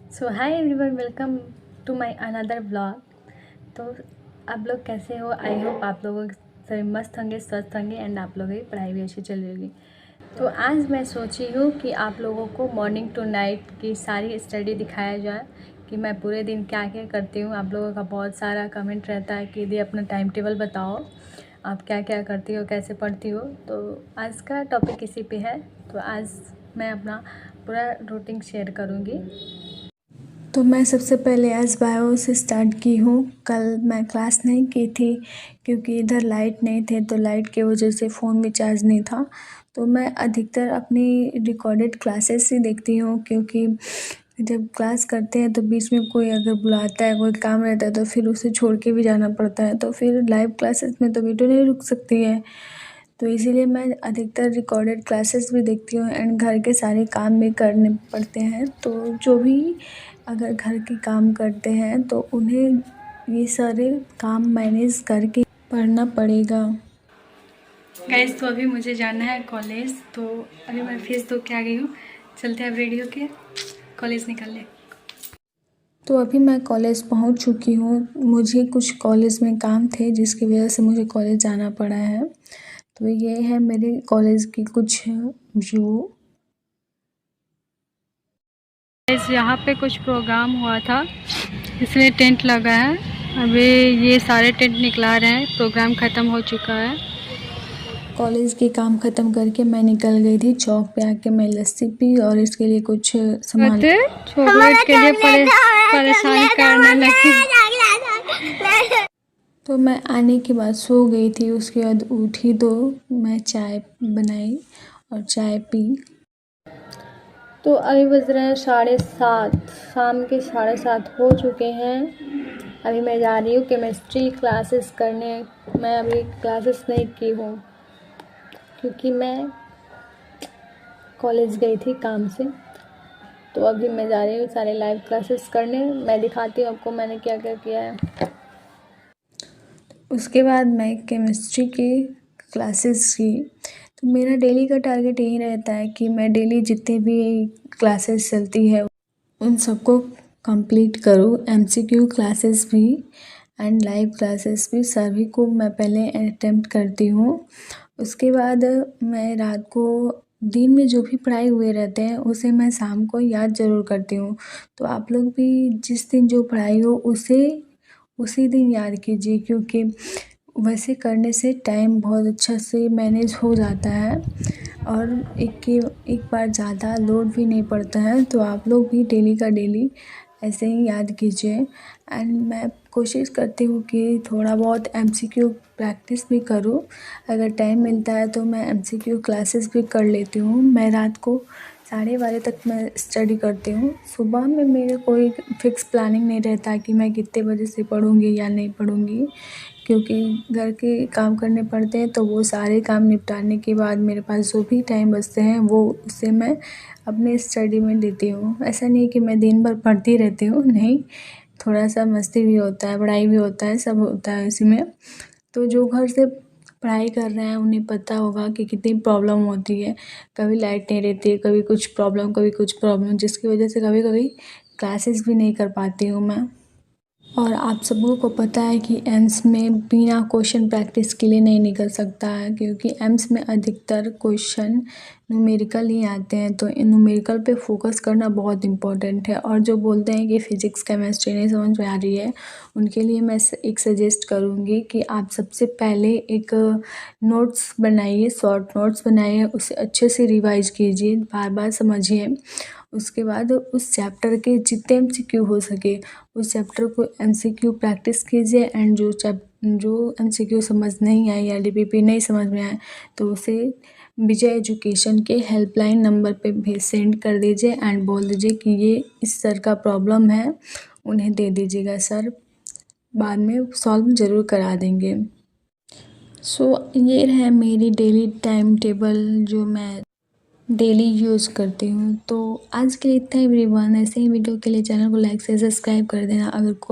So hi everyone, welcome to my another blog. तो आप लोग कैसे हो? आई होप आप लोग सभी मस्त होंगे, स्वस्थ होंगे एंड आप लोगों की पढ़ाई भी अच्छी चल रही होगी। तो आज मैं सोची हूँ कि आप लोगों को मॉर्निंग टू नाइट की सारी स्टडी दिखाया जाए कि मैं पूरे दिन क्या क्या करती हूँ। आप लोगों का बहुत सारा कमेंट रहता है कि दीदी अपना टाइम टेबल बताओ, आप क्या क्या करती हो, कैसे पढ़ती हो। तो आज का टॉपिक इसी पे है। तो आज मैं अपना पूरा रूटीन शेयर करूँगी। तो मैं सबसे पहले आज बायो से स्टार्ट की हूँ। कल मैं क्लास नहीं की थी क्योंकि इधर लाइट नहीं थे, तो लाइट की वजह से फ़ोन भी चार्ज नहीं था। तो मैं अधिकतर अपनी रिकॉर्डेड क्लासेस ही देखती हूँ, क्योंकि जब क्लास करते हैं तो बीच में कोई अगर बुलाता है, कोई काम रहता है तो फिर उसे छोड़ के भी जाना पड़ता है। तो फिर लाइव क्लासेस में तो वीडियो नहीं रुक सकती है, तो इसीलिए मैं अधिकतर रिकॉर्डेड क्लासेस भी देखती हूँ एंड घर के सारे काम भी करने पड़ते हैं। तो जो भी अगर घर के काम करते हैं तो उन्हें ये सारे काम मैनेज करके पढ़ना पड़ेगा। गाइस, तो अभी मुझे जाना है कॉलेज, तो अभी मैं फीस दो के आ गई हूँ। चलते हैं अब रेडी होके कॉलेज निकल ले। तो अभी मैं कॉलेज पहुँच चुकी हूँ। मुझे कुछ कॉलेज में काम थे जिसकी वजह से मुझे कॉलेज जाना पड़ा है। तो ये है मेरे कॉलेज की कुछ व्यू। यहाँ पे कुछ प्रोग्राम हुआ था इसलिए टेंट लगा है। अभी ये सारे टेंट निकला रहे हैं, प्रोग्राम ख़त्म हो चुका है। कॉलेज के काम ख़त्म करके मैं निकल गई थी चौक पे। आके मैं लस्सी पी और इसके लिए कुछ सामान चॉकलेट के लिए परेशान करने लगी। तो मैं आने के बाद सो गई थी। उसके बाद उठी तो मैं चाय बनाई और चाय पी। तो अभी बज रहे हैं 7:30, शाम के 7:30 हो चुके हैं। अभी मैं जा रही हूँ केमिस्ट्री क्लासेस करने। मैं अभी क्लासेस नहीं की हूँ क्योंकि मैं कॉलेज गई थी काम से। तो अभी मैं जा रही हूँ सारे लाइव क्लासेस करने। मैं दिखाती हूँ आपको मैंने क्या क्या किया है। उसके बाद मैं केमिस्ट्री की क्लासेस की। तो मेरा डेली का टारगेट यही रहता है कि मैं डेली जितने भी क्लासेस चलती है उन सबको कंप्लीट करूँ। एमसीक्यू क्लासेस भी एंड लाइव क्लासेस भी, सभी को मैं पहले अटेम्प्ट करती हूँ। उसके बाद मैं रात को दिन में जो भी पढ़ाई हुए रहते हैं उसे मैं शाम को याद ज़रूर करती हूँ। तो आप लोग भी जिस दिन जो पढ़ाई हो उसे उसी दिन याद कीजिए, क्योंकि वैसे करने से टाइम बहुत अच्छा से मैनेज हो जाता है और एक बार ज़्यादा लोड भी नहीं पड़ता है। तो आप लोग भी डेली का डेली ऐसे ही याद कीजिए। एंड मैं कोशिश करती हूँ कि थोड़ा बहुत एमसीक्यू प्रैक्टिस भी करूँ। अगर टाइम मिलता है तो मैं एमसीक्यू क्लासेस भी कर लेती हूँ। मैं रात को 12:30 तक मैं स्टडी करती हूँ। सुबह में मेरा कोई फिक्स प्लानिंग नहीं रहता कि मैं कितने बजे से पढ़ूँगी या नहीं पढ़ूँगी, क्योंकि घर के काम करने पड़ते हैं। तो वो सारे काम निपटाने के बाद मेरे पास जो भी टाइम बचते हैं वो उसे मैं अपने स्टडी में देती हूँ। ऐसा नहीं कि मैं दिन भर पढ़ती रहती हूँ, नहीं, थोड़ा सा मस्ती भी होता है, पढ़ाई भी होता है, सब होता है इसी में। तो जो घर से पढ़ाई कर रहे हैं उन्हें पता होगा कि कितनी प्रॉब्लम होती है। कभी लाइट नहीं रहती है, कभी कुछ प्रॉब्लम, जिसकी वजह से कभी कभी क्लासेस भी नहीं कर पाती हूँ मैं। और आप सबों को पता है कि एम्स में बिना क्वेश्चन प्रैक्टिस के लिए नहीं निकल सकता है, क्योंकि एम्स में अधिकतर क्वेश्चन न्यूमेरिकल ही आते हैं। तो इन न्यूमेरिकल पे फोकस करना बहुत इम्पोर्टेंट है। और जो बोलते हैं कि फिज़िक्स केमिस्ट्री नहीं समझ में आ रही है, उनके लिए मैं एक सजेस्ट करूँगी कि आप सबसे पहले एक नोट्स बनाइए, शॉर्ट नोट्स बनाइए, उसे अच्छे से रिवाइज कीजिए, बार बार समझिए। उसके बाद उस चैप्टर के जितने एमसीक्यू हो सके उस चैप्टर को एमसीक्यू प्रैक्टिस कीजिए। एंड जो एमसीक्यू समझ नहीं आए या डीपीपी नहीं समझ में आए तो उसे विजय एजुकेशन के हेल्पलाइन नंबर पे भी सेंड कर दीजिए एंड बोल दीजिए कि ये इस सर का प्रॉब्लम है, उन्हें दे दीजिएगा, सर बाद में सॉल्व ज़रूर करा देंगे। सो ये है मेरी डेली टाइम टेबल जो मैं डेली यूज़ करती हूँ। तो आज के लिए इतना ही एवरीवन। ऐसे ही वीडियो के लिए चैनल को लाइक से सब्सक्राइब कर देना। अगर